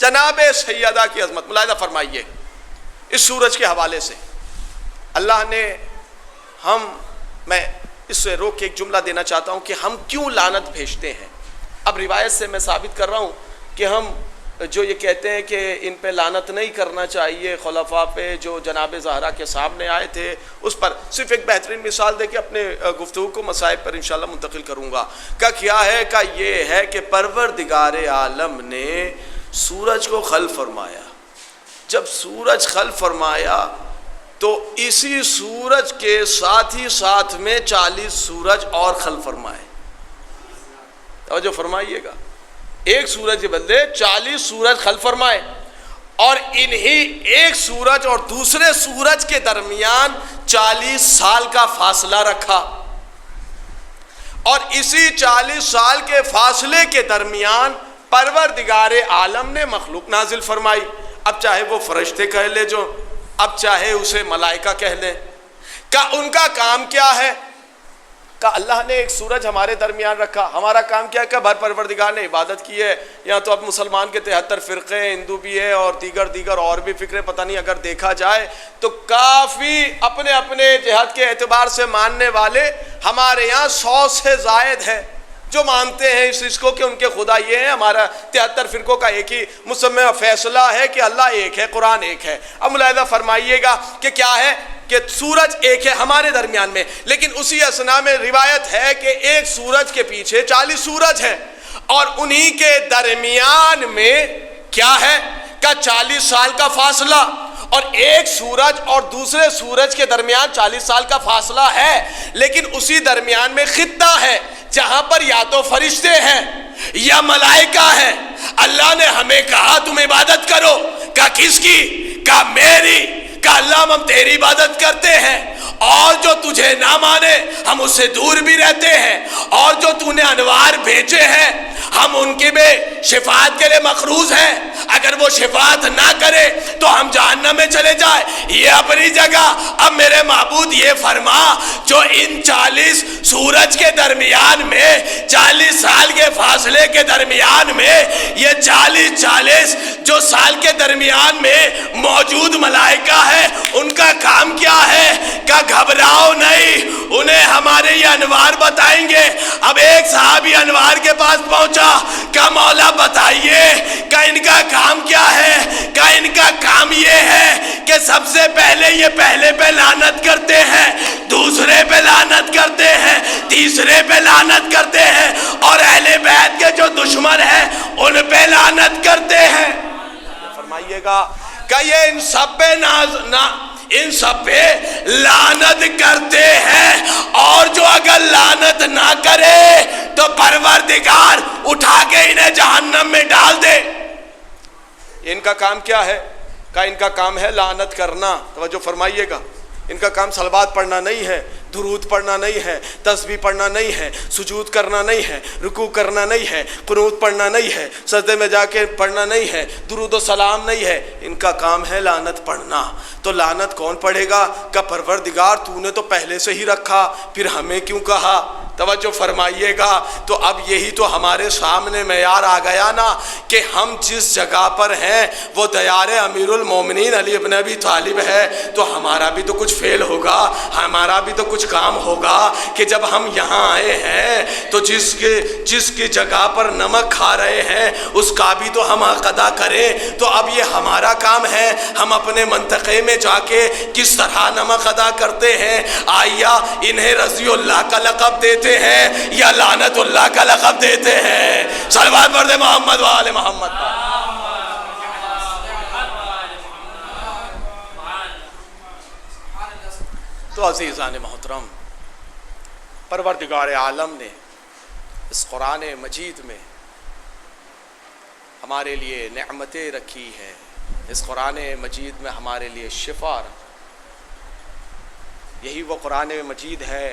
جناب سیدہ کی عظمت ملاحظہ فرمائیے۔ اس سورج کے حوالے سے اللہ نے میں اس سے روک کے ایک جملہ دینا چاہتا ہوں کہ ہم کیوں لعنت بھیجتے ہیں۔ اب روایت سے میں ثابت کر رہا ہوں کہ ہم جو یہ کہتے ہیں کہ ان پہ لعنت نہیں کرنا چاہیے، خلفاء پہ جو جناب زہرا کے سامنے آئے تھے اس پر، صرف ایک بہترین مثال دے کے اپنے گفتگو کو مسائب پر انشاءاللہ منتقل کروں گا۔ کا کیا ہے؟ کا یہ ہے کہ پروردگار عالم نے سورج کو خلق فرمایا۔ جب سورج خلق فرمایا تو اسی سورج کے ساتھ ہی ساتھ میں 40 سورج اور خلق فرمائے۔ توجہ فرمائیے گا، ایک سورج کے بدلے 40 سورج خلق فرمائے، اور انہی ایک سورج اور دوسرے سورج کے درمیان 40 سال کا فاصلہ رکھا، اور اسی 40 سال کے فاصلے کے درمیان پروردگار عالم نے مخلوق نازل فرمائی۔ اب چاہے وہ فرشتے کہہ لے جو، اب چاہے اسے ملائکہ کہہ لیں، کہ ان کا کام کیا ہے؟ کہ اللہ نے ایک سورج ہمارے درمیان رکھا، ہمارا کام کیا ہے؟ کہ بھر پروردگار نے عبادت کی ہے۔ یہاں تو اب مسلمان کے 73 فرقے ہیں، ہندو بھی ہے اور دیگر اور بھی فکرے، پتہ نہیں، اگر دیکھا جائے تو کافی اپنے اپنے جہت کے اعتبار سے ماننے والے ہمارے یہاں 100 سے زائد ہے جو مانتے ہیں اس چیز کو کہ ان کے خدا یہ ہیں۔ ہمارا 73 فرقوں کا ایک ہی مسمع فیصلہ ہے کہ اللہ ایک ہے، قرآن ایک ہے۔ اب ملاحظہ فرمائیے گا کہ کیا ہے کہ سورج ایک ہے ہمارے درمیان میں، لیکن اسی اثنا میں روایت ہے کہ ایک سورج کے پیچھے 40 سورج ہیں، اور انہی کے درمیان میں کیا ہے کہ 40 سال کا فاصلہ، اور ایک سورج اور دوسرے سورج کے درمیان 40 سال کا فاصلہ ہے، لیکن اسی درمیان میں خطہ ہے جہاں پر یا تو فرشتے ہیں یا ملائکہ ہیں۔ اللہ نے ہمیں کہا تم عبادت کرو، کہا کس کی؟ کہا میری۔ کہا اللہ ہم تیری عبادت کرتے ہیں، اور جو تجھے نہ مانے ہم اس سے دور بھی رہتے ہیں، اور جو تو نے انوار بھیجے ہیں ہم ان کے بے شفاعت کے لیے مقروض ہیں، اگر وہ شفاعت نہ کرے تو ہم جہنم میں چلے جائے۔ یہ اپنی جگہ۔ اب میرے معبود یہ فرما، جو ان 40 سورج کے درمیان میں 40 سال کے فاصلے کے درمیان میں یہ 40 جو سال کے درمیان میں موجود ملائکہ ہے، ان کا کام کیا ہے؟ کہ گھبراؤ نہیں، انہیں ہمارے یہ انوار بتائیں گے۔ اب ایک صحابی انوار کے پاس پہنچا، کہ مولا بتائیے کہ ان کا کام کیا ہے؟ کہ ان کا کام یہ ہے کہ سب سے پہلے یہ پہلے پہ لعنت کرتے ہیں، دوسرے پہ لعنت کرتے ہیں، تیسرے پہ لعنت کرتے ہیں، اور اہل بیت کے جو دشمن ہیں ان پہ لعنت کرتے ہیں۔ فرمائیے گا کہ یہ ان سب پہ لعنت کرتے ہیں، اور جو اگر لعنت نہ کرے تو پروردگار اٹھا کے انہیں جہنم میں ڈال دے۔ ان کا کام کیا ہے؟ کہ ان کا کام ہے لعنت کرنا۔ توجہ فرمائیے گا، ان کا کام صلوات پڑھنا نہیں ہے، درود پڑھنا نہیں ہے، تسبیح پڑھنا نہیں ہے، سجود کرنا نہیں ہے، رکوع کرنا نہیں ہے، قنوت پڑھنا نہیں ہے، سجدے میں جا کے پڑھنا نہیں ہے، درود و سلام نہیں ہے، ان کا کام ہے لعنت پڑھنا۔ تو لعنت کون پڑھے گا؟ کہ پروردگار تو نے تو پہلے سے ہی رکھا، پھر ہمیں کیوں کہا؟ توجہ فرمائیے گا۔ تو اب یہی تو ہمارے سامنے معیار آ گیا نا کہ ہم جس جگہ پر ہیں وہ دیار امیر المومنین علی ابن ابی طالب ہے، تو ہمارا بھی تو کچھ فعل ہوگا، ہمارا بھی تو کچھ کام ہوگا کہ جب ہم یہاں آئے ہیں تو جس کی جگہ پر نمک کھا رہے ہیں اس کا بھی تو ہم حق ادا کریں۔ تو اب یہ ہمارا کام ہے، ہم اپنے منطقے میں جا کے کس طرح نمک ادا کرتے ہیں۔ آیا انہیں رضی اللہ کا لقب دیتے ہیں یا لعنت اللہ کا لقب دیتے ہیں؟ صلوات پڑھ دے محمد وآل محمد۔ تو عزیزان محترم، پروردگار عالم نے اس قرآن مجید میں ہمارے لیے نعمتیں رکھی ہیں، اس قرآن مجید میں ہمارے لیے شفا رکھی۔ یہی وہ قرآن مجید ہے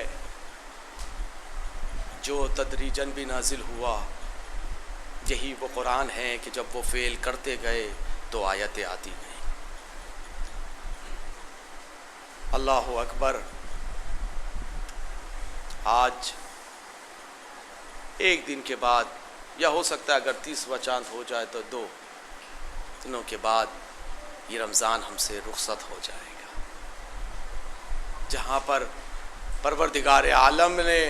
جو تدریجاً بھی نازل ہوا، یہی وہ قرآن ہے کہ جب وہ فعل کرتے گئے تو آیتیں آتی گئیں۔ اللہ اکبر۔ آج ایک دن کے بعد، یا ہو سکتا ہے اگر 30واں چاند ہو جائے تو 2 دنوں کے بعد یہ رمضان ہم سے رخصت ہو جائے گا، جہاں پر پروردگار عالم نے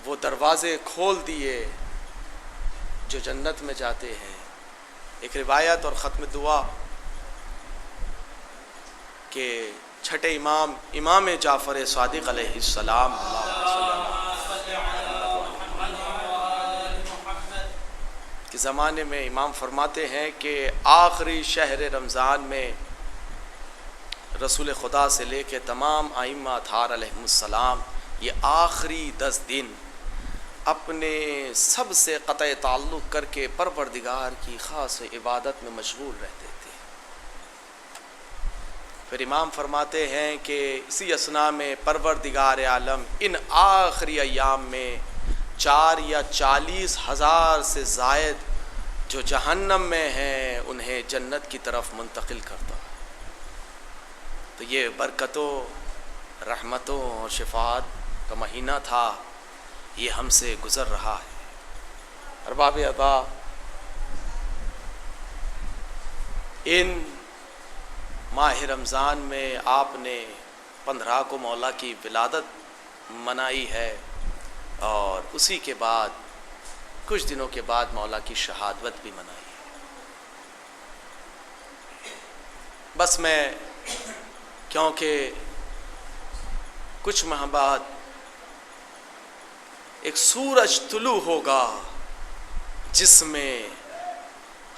وہ دروازے کھول دیے جو جنت میں جاتے ہیں۔ ایک روایت اور ختم دعا کہ چھٹے امام جعفر صادق علیہ السلام کے زمانے میں امام فرماتے ہیں کہ آخری شہر رمضان میں رسول خدا سے لے کے تمام ائمہ اطہار علیہم السلام یہ آخری 10 دن اپنے سب سے قطع تعلق کر کے پروردگار کی خاص عبادت میں مشغول رہتے تھے۔ پھر امام فرماتے ہیں کہ اسی اثناء میں پروردگار عالم ان آخری ایام میں 4 یا 40,000 سے زائد جو جہنم میں ہیں انہیں جنت کی طرف منتقل کرتا۔ تو یہ برکتوں، رحمتوں اور شفاعت کا مہینہ تھا، یہ ہم سے گزر رہا ہے۔ ارباب عطا، ان ماہ رمضان میں آپ نے 15 کو مولا کی ولادت منائی ہے، اور اسی کے بعد کچھ دنوں کے بعد مولا کی شہادت بھی منائی ہے۔ بس میں کیونکہ کچھ ماہ بعد ایک سورج طلوع ہوگا جس میں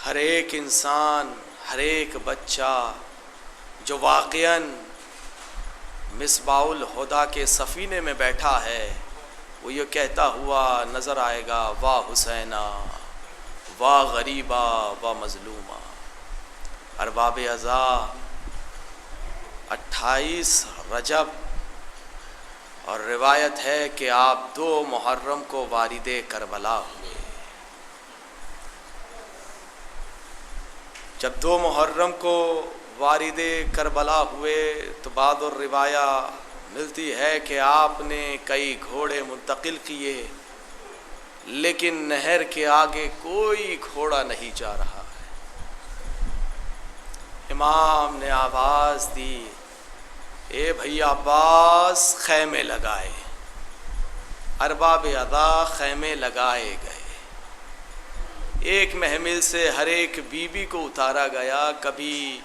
ہر ایک انسان، ہر ایک بچہ جو واقعاً مصباح الہدیٰ کے سفینے میں بیٹھا ہے وہ یہ کہتا ہوا نظر آئے گا، واہ حسینہ واہ غریبہ واہ مظلومہ۔ ارباب عزا، 28 رجب، اور روایت ہے کہ آپ 2 محرم کو وارد کربلا ہوئے۔ جب 2 محرم کو وارد کربلا ہوئے تو بعض الروایہ ملتی ہے کہ آپ نے کئی گھوڑے منتقل کیے، لیکن نہر کے آگے کوئی گھوڑا نہیں جا رہا ہے۔ امام نے آواز دی، اے بھیا عباس، خیمے لگائے۔ ارباب ادا خیمے لگائے گئے۔ ایک محمل سے ہر ایک بیوی کو اتارا گیا، کبھی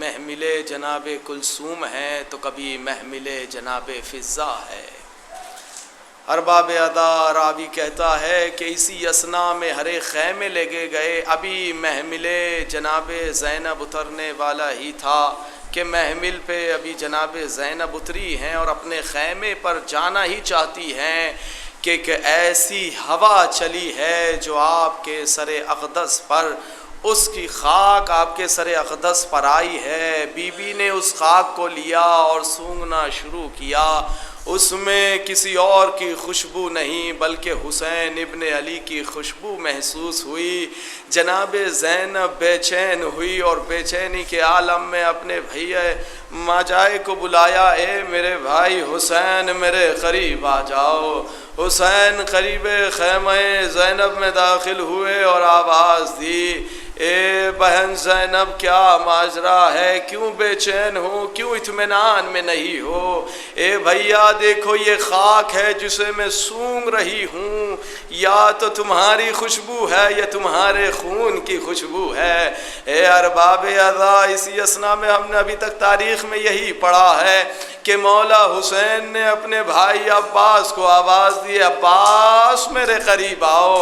محمل جناب کلثوم ہے تو کبھی محمل جناب فضہ ہے۔ ارباب ادا، راوی کہتا ہے کہ اسی اثناء میں ہر ایک خیمے لگے گئے، ابھی محمل جناب زینب اترنے والا ہی تھا کہ محمل پہ ابھی جناب زینب اتری ہیں اور اپنے خیمے پر جانا ہی چاہتی ہیں کہ ایک ایسی ہوا چلی ہے جو آپ کے سر اقدس پر، اس کی خاک آپ کے سر اقدس پر آئی ہے۔ بی بی نے اس خاک کو لیا اور سونگھنا شروع کیا، اس میں کسی اور کی خوشبو نہیں بلکہ حسین ابن علی کی خوشبو محسوس ہوئی۔ جناب زینب بے چین ہوئی اور بے چینی کے عالم میں اپنے بھیا ماجائے کو بلایا، اے میرے بھائی حسین میرے قریب آ جاؤ۔ حسین قریب خیمہ زینب میں داخل ہوئے اور آواز دی، اے بہن زینب کیا ماجرا ہے، کیوں بے چین ہو، کیوں اطمینان میں نہیں ہو؟ اے بھیا دیکھو یہ خاک ہے جسے میں سونگ رہی ہوں، یا تو تمہاری خوشبو ہے یا تمہارے خون کی خوشبو ہے۔ اے ارباب اعضاء، اسی اثناء میں ہم نے ابھی تک تاریخ میں یہی پڑھا ہے کہ مولا حسین نے اپنے بھائی عباس کو آواز دی، عباس میرے قریب آؤ،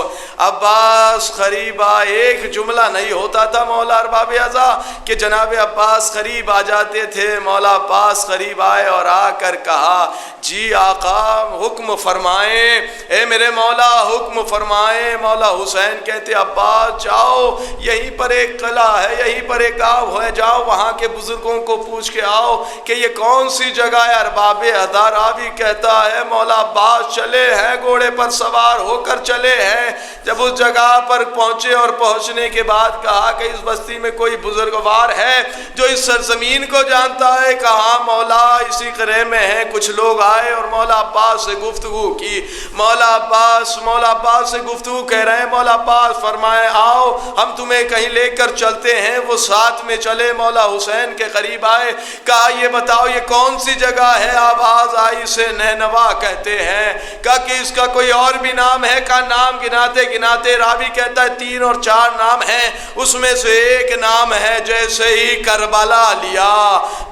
عباس قریب آ۔ ایک جملہ نہیں ہوتا تھا مولا ارباب اعضاء کہ جناب عباس قریب آ جاتے تھے۔ مولا عباس قریب آئے اور آ کر کہا، جی آقا حکم فرمائیں، اے میرے مولا حکم فرمائیں۔ مولا حسین کہتے عباس جاؤ، یہیں پر ایک قلعہ ہے، یہیں پر ایک گاؤں ہے، جاؤ وہاں کے بزرگوں کو پوچھ کے آؤ کہ یہ کون سی جگہ ہے۔ ارباب اعضاء، راوی کہتا ہے مولا عباس چلے ہیں، گھوڑے پر سوار ہو کر چلے ہیں۔ جب اس جگہ پر پہنچے اور پہنچنے کے بعد بعد کہا کہ اس بستی میں کوئی بزرگوار ہے جو اس سرزمین کو جانتا ہے؟ کہا مولا اسی قلعے میں ہیں. کچھ لوگ آئے اور مولا عباس سے گفتگو کی. مولا عباس سے گفتگو کہہ رہے ہیں. مولا عباس فرمائے آؤ ہم تمہیں کہیں لے کر چلتے ہیں. وہ ساتھ میں چلے. مولا حسین کے قریب آئے. کہا یہ بتاؤ یہ کون سی جگہ ہے؟ آواز آئی اسے نینوا کہتے ہیں. کہا کہ اس کا کوئی اور بھی نام ہے؟ کا نام گناتے گناتے راوی کہتا ہے 3 اور 4 نام ہیں. اس میں سے ایک نام ہے جیسے ہی کربلا لیا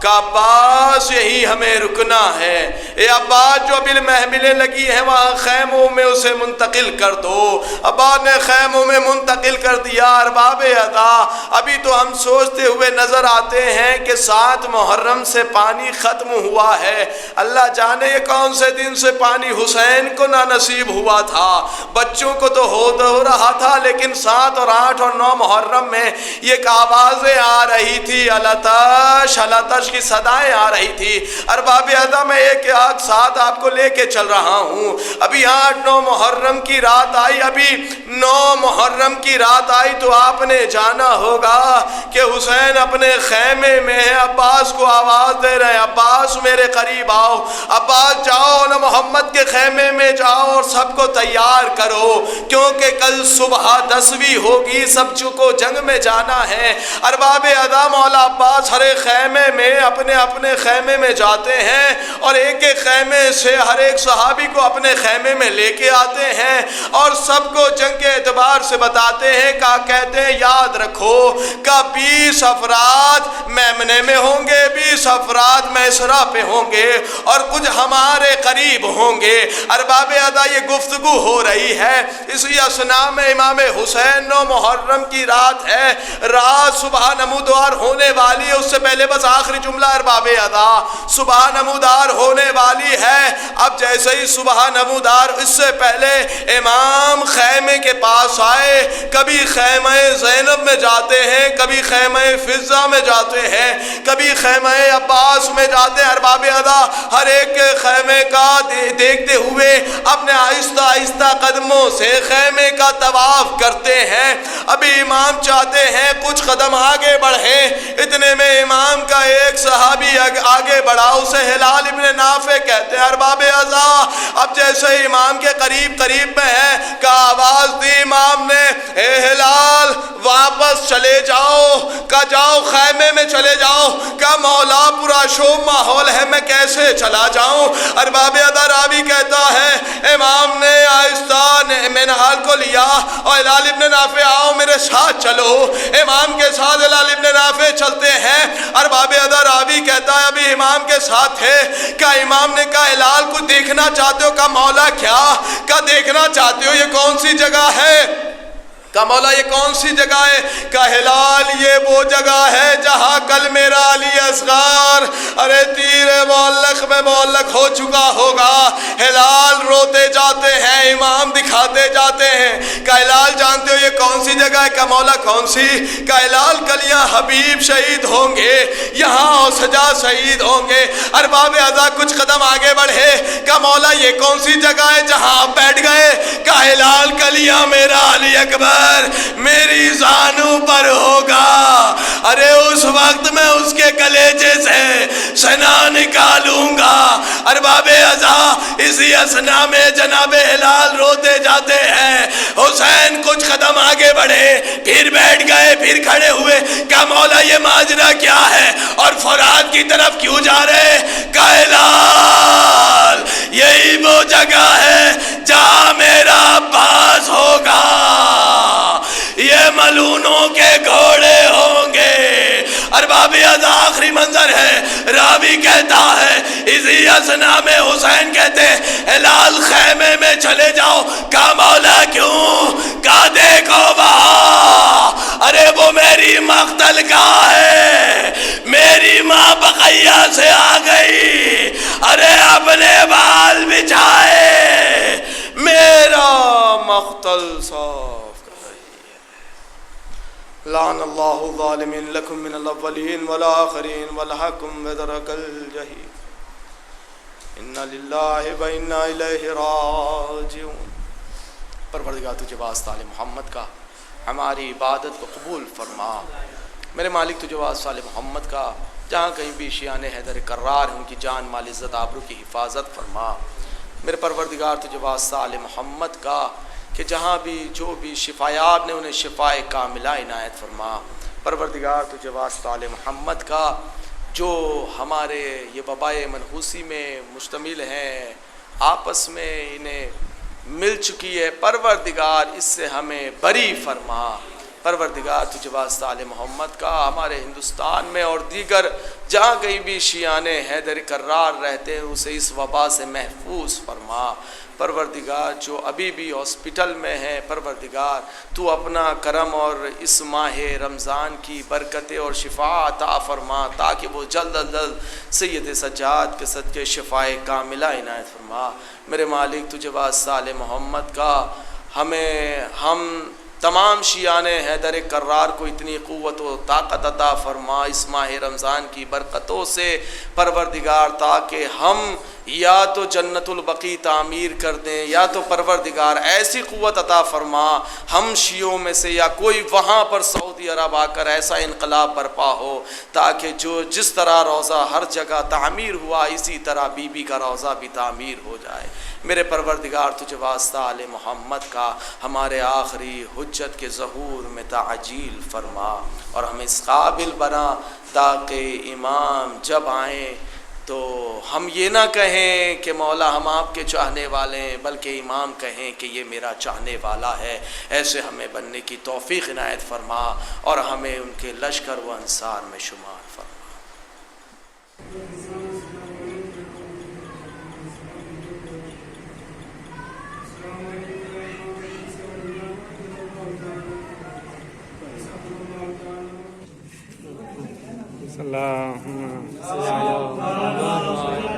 کہ عباس یہی ہمیں رکنا ہے. اے عباس جو ابھی محملیں لگی ہیں وہاں خیموں میں اسے منتقل کر دو. عباس نے خیموں میں منتقل کر دیا. ارباب ادا ابھی تو ہم سوچتے ہوئے نظر آتے ہیں کہ 7 محرم سے پانی ختم ہوا ہے. اللہ جانے یہ کون سے دن سے پانی حسین کو نہ نصیب ہوا تھا. بچوں کو تو ہو رہا تھا لیکن 7 اور 8 اور 9 محرم میں یہ آوازیں آ رہی تھی. الاتش کی صدائیں آ رہی تھی. ارباب ادا میں ایک ساتھ آپ کو لے کے چل رہا ہوں. ابھی 8-9 محرم کی رات آئی. ابھی 9 محرم کی رات آئی تو آپ نے جانا ہوگا کہ حسین اپنے خیمے میں ہے. عباس کو آواز دے رہے ہیں عباس میرے قریب آؤ. عباس جاؤ نہ محمد کے خیمے میں جاؤ اور سب کو تیار کرو کیونکہ کل صبح 10ویں ہوگی. سب کو جنگ میں جانا ہے. ارباب ادا مولا عباس ہر ایک خیمے میں اپنے خیمے میں جاتے ہیں اور ایک ایک خیمے سے ہر ایک صحابی کو اپنے خیمے میں لے کے آتے ہیں اور سب کو جنگ کے اعتبار سے بتاتے ہیں. کہتے ہیں یاد رکھو کہ 20 افراد میمنے میں ہوں گے, 20 افراد میسرہ پہ ہوں گے اور کچھ ہمارے قریب ہوں گے. ارباب ادا یہ گفتگو ہو رہی ہے. اسی اثناء میں امام حسین 9 محرم کی رات ہے. رات صبح نمودار ہونے والی ہے. اس سے پہلے بس آخری جملہ ارباب ادا صبح نمودار ہونے والی ہے. اب جیسے ہی صبح نمودار اس سے پہلے امام خیمے کے پاس آئے. کبھی خیمہ زینب میں جاتے ہیں, کبھی خیمہ فضہ میں جاتے ہیں, کبھی خیمہ عباس میں جاتے ہیں. ارباب ادا ہر ایک خیمے کا دیکھتے ہوئے اپنے آہستہ آہستہ قدموں سے خیمے کا طواف کرتے ہیں. ابھی امام چاہتے ہیں کچھ قدم آگے بڑھے. اتنے میں امام کا ایک صحابی آگے بڑھا. اسے ہلال ابن نافع کہتے ہیں. ارباب اعضا اب جیسے امام کے قریب میں ہے کہ آواز دی امام نے اے ہلال واپس چلے جاؤ. کہ جاؤ خیمے میں چلے جاؤ. کہ مولا پورا شوم ماحول ہے میں کیسے چلا جاؤں. ارباب اعضا راوی کہتا ہے امام نے آہستہ منہال کو لیا اور ہلال ابن نافع آؤ میرے ساتھ چلو. امام کے ساتھ ہلال ابن نافع چلتے ہیں. ارباب اعضا راوی کہتا ہے ابھی امام کے ساتھ تھے. کیا امام نے کہا ہلال کو دیکھنا چاہتے ہو؟ کہ مولا کیا؟ کہ دیکھنا چاہتے ہو یہ کون سی جگہ ہے؟ کہ مولا یہ کون سی جگہ ہے؟ کہ ہلال یہ وہ جگہ ہے جہاں کل میرا علی اصغر ارے تیر معلق میں معلق ہو چکا ہوگا. ہلال روتے جاتے ہیں, امام دکھاتے جاتے ہیں. کہ ہلال جانتے ہو یہ کون سی جگہ ہے؟ کہ مولا کون سی؟ کہ ہلال کل یہاں حبیب شہید ہوں گے, یہاں اوسجا شہید ہوں گے. ارباب اعضا کچھ قدم آگے بڑھے. کہ مولا یہ کون سی جگہ ہے جہاں آپ بیٹھ گئے؟ کہ ہلال کل یہاں میرا علی اکبر میری زانو پر ہوگا. ارے اس وقت میں اس کے کلیجے سے سنا نکالوں گا. ارباب اعضا اسی اثناء میں جناب ہلال روتے جاتے ہیں. حسین کچھ قدم آگے بڑھے, پھر بیٹھ گئے, پھر کھڑے ہوئے. کہا مولا یہ ماجرا کیا ہے اور فرات کی طرف کیوں جا رہے؟ کہا ہلال یہی وہ جگہ ہے جہاں میرا عباس ہوگا. یہ ملونوں کے گھوڑے ہوں گے. ارباب اعضا آخری منظر ہے. راوی کہتا ہے اسی اثناء میں حسین کہتے ہلال خیمے میں چلے جاؤ. کہا مولا کیوں؟ کہا دیکھو وہاں ارے وہ میری مقتل گاہ ہے. میری ماں بقیہ سے آ گئی. ارے اپنے بال بچھائے میرا مقتل صاف لعن اللہ الظالمین لکم من الاولین والآخرین والحکم ودرک الجحیم انا للہ و انا الیہ راجعون. پروردگار تجھے واسطہ آل محمد کا ہماری عبادت کو قبول فرما۔ میرے مالک تجھے واسطہ آل محمد کا جہاں کہیں بھی شیعان حیدر کرار ہیں ان کی جان مال عزت آبرو کی حفاظت فرما۔ میرے پروردگار تجھے واسطہ آل محمد کا کہ جہاں بھی جو بھی شفایاب نے انہیں شفائے کاملہ عنایت فرما۔ پروردگار تجھے واسطہ آل محمد کا جو ہمارے یہ وبائے منحوسی میں مشتمل ہیں آپس میں انہیں مل چکی ہے، پروردگار اس سے ہمیں بری فرما۔ پروردگار تجھے واسطہ آل محمد کا ہمارے ہندوستان میں اور دیگر جہاں کہیں بھی شیعان حیدر کرار رہتے ہیں اسے اس وبا سے محفوظ فرما۔ پروردگار جو ابھی بھی ہاسپٹل میں ہیں پروردگار تو اپنا کرم اور اس ماہ رمضان کی برکتیں اور شفا عطا فرما تاکہ وہ جلد از جلد سید سجاد کے صدقے شفائے کاملہ عنایت فرما۔ میرے مالک تجھے واسطہ آل محمد کا ہم تمام شیعان حیدر کرار کو اتنی قوت و طاقت عطا فرما اس ماہ رمضان کی برکتوں سے پروردگار تاکہ ہم یا تو جنت البقیع تعمیر کر دیں یا تو پروردگار ایسی قوت عطا فرما ہم شیعوں میں سے یا کوئی وہاں پر سعودی عرب آ کر ایسا انقلاب برپا ہو تاکہ جس طرح روضہ ہر جگہ تعمیر ہوا اسی طرح بی بی کا روضہ بھی تعمیر ہو جائے۔ میرے پروردگار تجھے واسطہ آل محمد کا ہمارے آخری حجت کے ظہور میں تعجیل فرما اور ہمیں اس قابل بنا تاکہ امام جب آئیں تو ہم یہ نہ کہیں کہ مولا ہم آپ کے چاہنے والے ہیں بلکہ امام کہیں کہ یہ میرا چاہنے والا ہے۔ ایسے ہمیں بننے کی توفیق عنایت فرما اور ہمیں ان کے لشکر و انصار میں شمار فرما۔ اللهم